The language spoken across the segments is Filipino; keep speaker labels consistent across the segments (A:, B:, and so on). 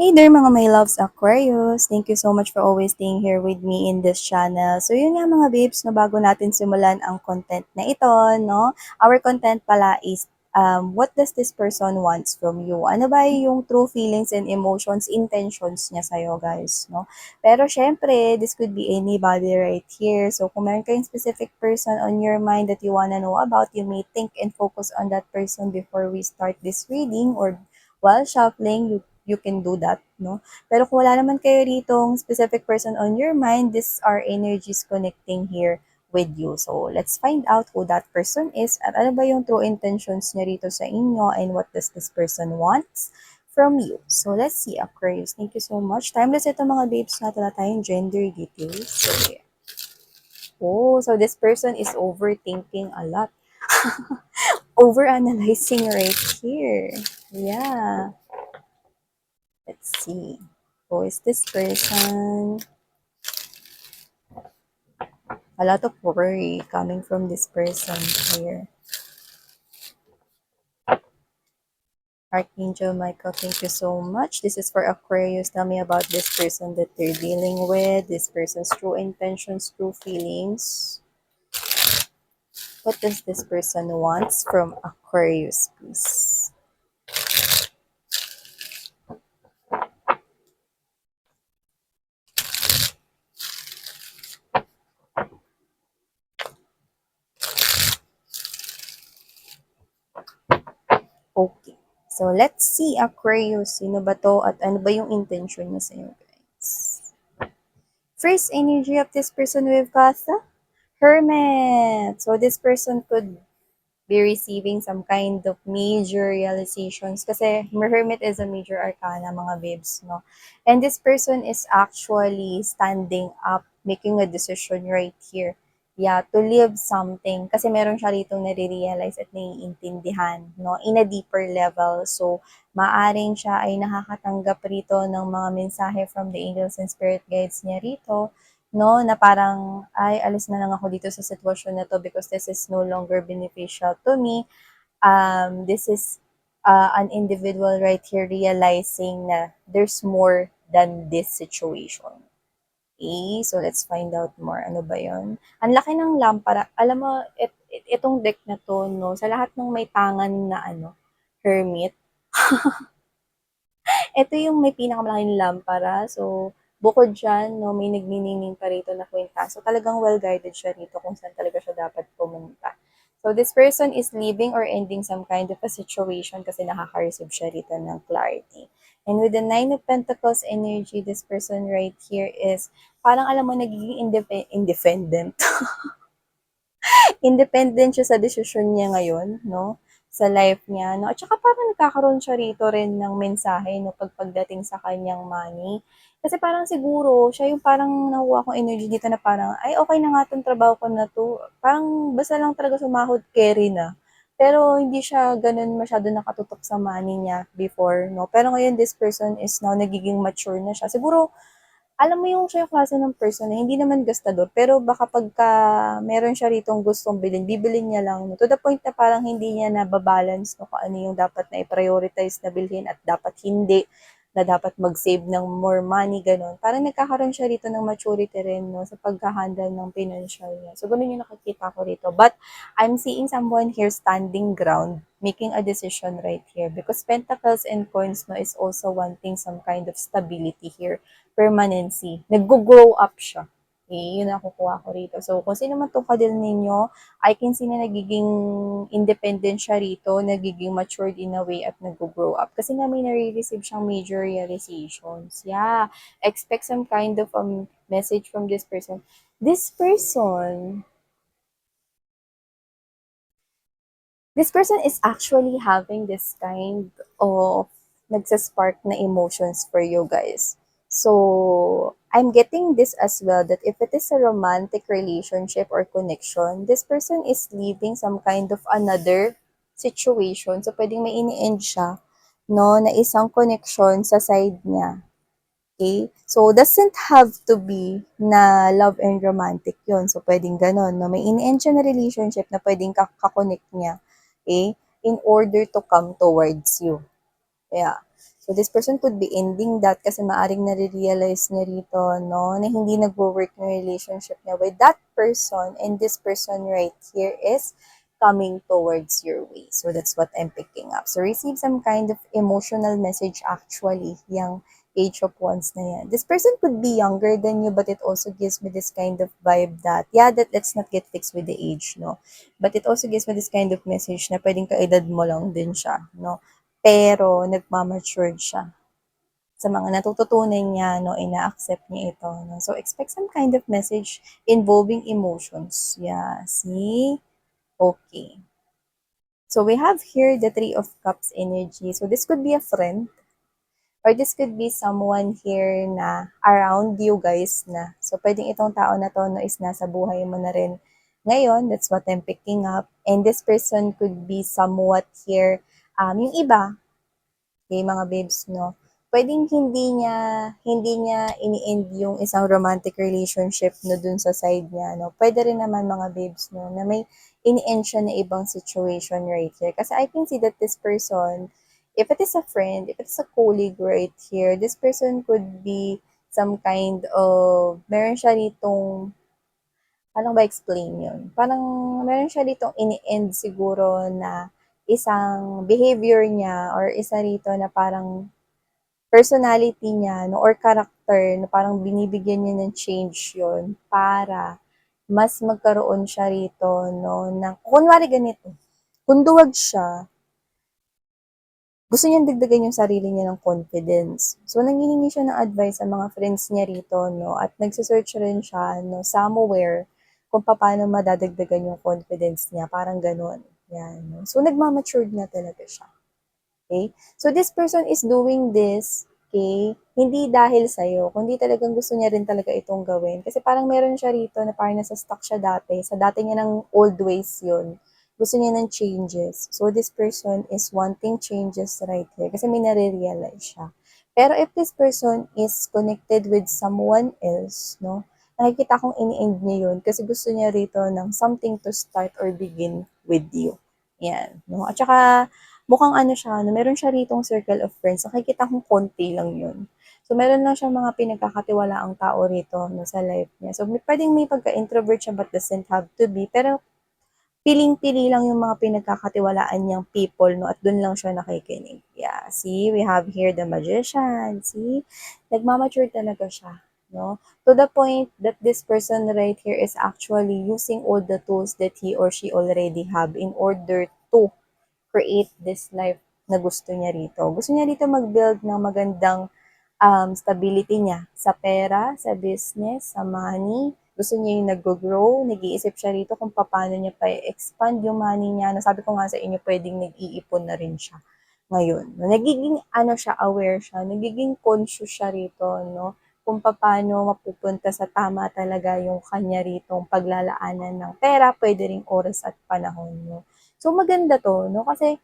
A: Hey there mga my loves Aquarius! Thank you so much for always staying here with me in this channel. So yun nga mga babes, no, bago natin simulan ang content na ito, no? Our content pala is what does this person wants from you? Ano ba yung true feelings and emotions, intentions niya sa'yo guys, no? Pero syempre, this could be anybody right here. So kung meron kayong specific person on your mind that you wanna know about, you may think and focus on that person before we start this reading or while shuffling, you can do that, no? Pero kung wala naman kayo ditong specific person on your mind, these are energies connecting here with you. So, let's find out who that person is at ano ba yung true intentions niya rito sa inyo and what does this person wants from you. So, let's see, Aquarius. Thank you so much. Timeless ito mga babes na tala tayong gender details. So, yeah. Oh, so this person is overthinking a lot. Overanalyzing right here. Yeah. Let's see. Who is this person? A lot of worry coming from this person here. Archangel Michael, thank you so much. This is for Aquarius. Tell me about this person that they're dealing with, this person's true intentions, true feelings. What does this person wants from Aquarius, please? Okay. So, let's see, Aquarius. Sino ba to at ano ba yung intention niya sa'yo, guys? First energy of this person we've got the Hermit. So, this person could be receiving some kind of major realizations kasi Hermit is a major arcana mga babes, no? And this person is actually standing up, making a decision right here. Yeah, to live something. Kasi meron siya rito nare-realize at naiintindihan, no? In a deeper level. So, maaring siya ay nakakatanggap rito ng mga mensahe from the angels and spirit guides niya rito, no, na parang, ay, alis na lang ako dito sa sitwasyon na to because this is no longer beneficial to me. This is an individual right here realizing na there's more than this situation. Okay, so let's find out more. Ano ba yon? Ang laki ng lampara. Alam mo, itong deck na to, no, sa lahat ng may tangan na ano, hermit, ito yung may pinakamalaking lampara. So, bukod dyan, no, may nagminining pa rito na kwenta. So, talagang well-guided siya rito kung saan talaga siya dapat pumunta. So, this person is leaving or ending some kind of a situation kasi nakaka-receive siya rito ng clarity. And with the Nine of Pentacles energy, this person right here is parang alam mo, nagiging independent. Independent siya sa desisyon niya ngayon, no? Sa life niya, no? At saka parang nagkakaroon siya rito rin ng mensahe, no? Pagdating sa kanyang money. Kasi parang siguro, siya yung parang nakuha kong energy dito na parang, ay, okay na nga tong trabaho ko na to. Parang basta lang talaga sumahod, carry na. Pero hindi siya ganun masyado nakatutok sa money niya before, no? Pero ngayon, this person is now nagiging mature na siya. Siguro, alam mo yung siya yung klase ng person na hindi naman gastador, pero baka pagka meron siya ritong gustong bilhin, bibilin niya lang. To the point na parang hindi niya nababalance no, kung ano yung dapat na i-prioritize na bilhin at dapat hindi, na dapat mag-save ng more money, ganun. Parang nagkakaroon siya rito ng maturity rin no, sa pagka-handle ng financial niya. So, ganun yung nakikita ko rito. But, I'm seeing someone here standing ground, making a decision right here. Because Pentacles and Coins no, is also wanting some kind of stability here, permanency. Nag-grow up siya. Okay, yun ang kukuha ko rito. So, kung sino man itong kadil ninyo, I can see na nagiging independent siya rito, nagiging matured in a way at nag-grow up. Kasi nga may nare-receive siyang major realizations. Yeah, expect some kind of message from this person. This person is actually having this kind of nagsaspark na emotions for you guys. So, I'm getting this as well that if it is a romantic relationship or connection, this person is leaving some kind of another situation. So, pwedeng may ini-end siya, no, na isang connection sa side niya. Okay? So, doesn't have to be na love and romantic yun. So, pwedeng ganon, no? May in-end siya na relationship na pwedeng kakonect niya, okay? In order to come towards you. Yeah. So, So, this person could be ending that kasi maaring nare-realize niya rito, no, na hindi nagwo-work yung relationship niya with that person, and this person right here is coming towards your way. So, that's what I'm picking up. So, receive some kind of emotional message actually, yung Page of Wands na yan. This person could be younger than you, but it also gives me this kind of vibe that, yeah, that let's not get fixed with the age, no? But it also gives me this kind of message na pwedeng kaedad mo lang din siya, no? Pero, nagmamatured siya sa mga natututunan niya, no, ina-accept niya ito, no? So, expect some kind of message involving emotions. Yeah, see? Okay. So, we have here the Three of Cups energy. So, this could be a friend, or this could be someone here na around you guys na. So, pwedeng itong tao na to, no, is nasa buhay mo na rin ngayon. That's what I'm picking up. And this person could be somewhat here, yung iba, okay, mga babes, no, pwedeng hindi niya ini-end yung isang romantic relationship no dun sa side niya, no. Pwede rin naman mga babes, no, na may ini-end siya na ibang situation right here. Kasi I can see that this person, if it is a friend, if it's a colleague right here, this person could be some kind of, meron siya ditong, paano ba explain yun? Parang meron siya ditong ini-end siguro na isang behavior niya, or isa rito na parang personality niya, no, or character na parang binibigyan niya ng change yon para mas magkaroon siya rito, no, ng, kunwari ganito, kung duwag siya, gusto niyang dagdagan yung sarili niya ng confidence. So, nanghihingi siya ng advice sa mga friends niya rito, no, at nagsisearch rin siya, no, somewhere, kung paano madadagdagan yung confidence niya, parang ganun. Yan, no? So, nagmamatured na talaga siya. Okay? So, this person is doing this, okay, hindi dahil sa'yo, kundi talagang gusto niya rin talaga itong gawin. Kasi parang meron siya rito na parang nasa stuck siya dati. Sa dati niya ng old ways yun. Gusto niya ng changes. So, this person is wanting changes right here kasi may nare-realize siya. Pero if this person is connected with someone else, no, nakikita kong ini-end niya yun kasi gusto niya rito ng something to start or begin with you. Yan. No? At saka, mukhang ano siya, no, meron siya ritong circle of friends. Nakikita kong konti lang yun. So, meron lang siya mga pinagkakatiwalaang tao rito, no, sa life niya. So, pwedeng may pagka-introvert siya but doesn't have to be. Pero, piling-pili lang yung mga pinagkakatiwalaan niyang people, no, at dun lang siya nakikinig. Yeah, see, we have here the magician, see, nagmamature talaga siya, no, to the point that this person right here is actually using all the tools that he or she already have in order to create this life na gusto niya rito. Gusto niya rito mag-build ng magandang stability niya sa pera, sa business, sa money. Gusto niya yung nag-grow, nag-iisip siya rito kung paano niya pa expand yung money niya. Nasabi ko nga sa inyo, pwedeng nag-iipon na rin siya ngayon. Nagiging ano siya, aware siya, nagiging conscious siya rito, no? Kung paano mapupunta sa tama talaga yung kanya ritong paglalaanan ng pera, pwede ring oras at panahon, no? So, maganda to, no? Kasi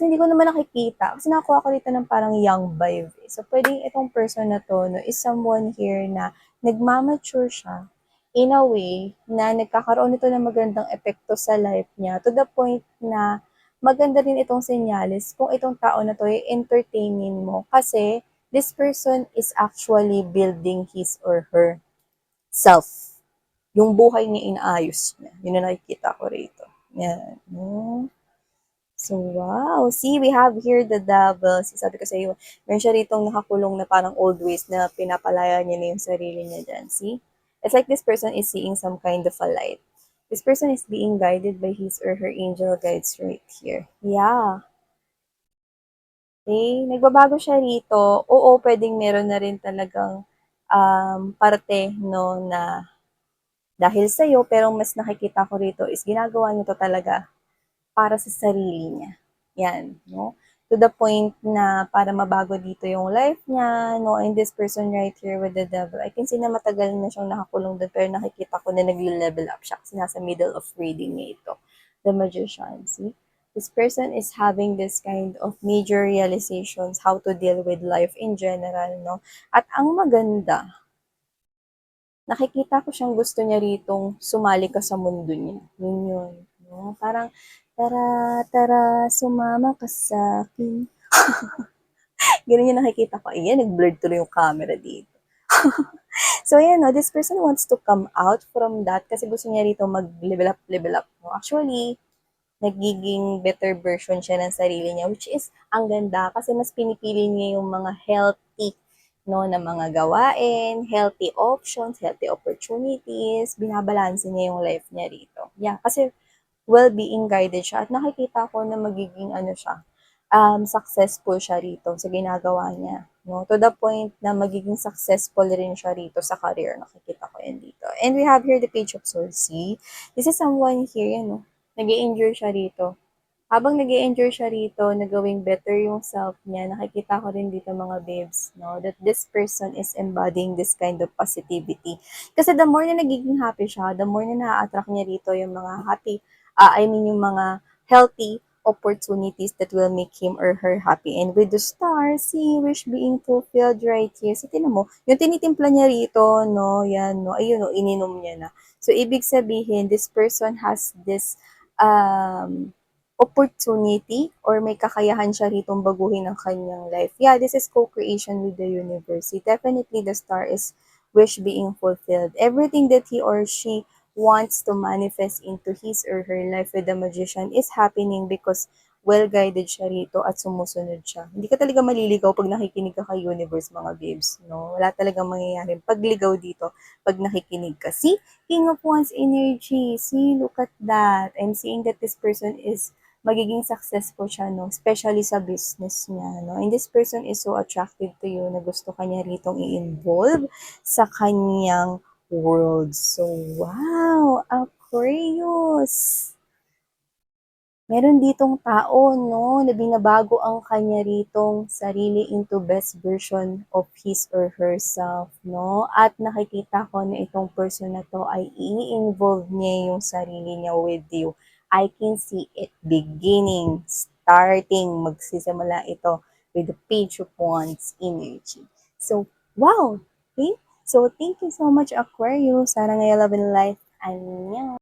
A: hindi ko naman nakikita. Kasi nakakuha ko dito ng parang young vibe. So, pwedeng itong person na to, no, is someone here na nagmamature siya in a way na nagkakaroon nito ng magandang epekto sa life niya to the point na maganda rin itong senyales kung itong tao na to ay entertainin mo kasi this person is actually building his or her self. Yung buhay niya inaayos niya. Yun na nakikita ko rito. Yan. No? So, wow. See, we have here the devil. Sabi ko sa iyo, meron siya ritong nakakulong na parang old ways na pinapalaya niya na yung sarili niya dyan. See? It's like this person is seeing some kind of a light. This person is being guided by his or her angel guides right here. Yeah. Okay? Nagbabago siya rito. Oo, pwedeng meron na rin talagang parte, no, na dahil sa'yo, pero mas nakikita ko rito is ginagawa niyo to talaga para sa sarili niya. Yan, no? To the point na para mabago dito yung life niya, no? And this person right here with the devil, I can see na matagal na siyang nakakulong doon, pero nakikita ko na nag-level up siya kasi nasa middle of reading niya ito. The magician, see? This person is having this kind of major realizations how to deal with life in general, no? At ang maganda, nakikita ko siyang gusto niya ritong sumali ka sa mundo niya. Yun yun. No? Parang, tara, tara, sumama ka sa akin. Ganun yung nakikita ko. Ayan, nag-blurred tuloy yung camera dito. So, ayan, no, this person wants to come out from that kasi gusto niya rito level up. No? Actually, nagiging better version siya ng sarili niya, which is ang ganda kasi mas pinipili niya yung mga healthy no, na mga gawain, healthy options, healthy opportunities, binabalanse niya yung life niya rito. Yeah, kasi well-being guided siya at nakikita ko na magiging ano siya, successful siya rito sa ginagawa niya. No? To the point na magiging successful rin siya rito sa career. Nakikita ko yan dito. And we have here the page of swords. See? This is someone here, yan, no? Nag enjoy siya rito. Habang nag enjoy siya rito, nagawing better yung self niya, nakikita ko rin dito mga babes, no, that this person is embodying this kind of positivity. Kasi the more na nagiging happy siya, the more na na-attract niya rito yung mga happy, yung mga healthy opportunities that will make him or her happy. And with the stars, see, wish being fulfilled right here. So, tinan mo, yung tinitimpla niya rito, no, yan, no, ayun, no, ininom niya na. So, ibig sabihin, this person has this um, opportunity or may kakayahan siya ritong baguhin ang kanyang life. Yeah, this is co-creation with the universe. Definitely, the star is wish being fulfilled. Everything that he or she wants to manifest into his or her life with the magician is happening because well-guided siya rito at sumusunod siya. Hindi ka talaga maliligaw pag nakikinig ka kay universe, mga babes. No? Wala talagang mangyayari pagligaw dito pag nakikinig ka. See, King of Wands energy. See, look at that. I'm seeing that this person is magiging successful siya, no? Especially sa business niya, no? And this person is so attractive to you na gusto kanya ritong i-involve sa kanyang world. So, wow! Aquarius! Meron ditong tao, no, na binabago ang kanya ritong sarili into best version of his or herself, no? At nakikita ko na itong person na to ay i-involve niya yung sarili niya with you. I can see it beginning, starting, magsisimula ito with the Page of Wands energy. So, wow! Okay? So, thank you so much, Aquarius. Sana ngayon love and life. Annyeong!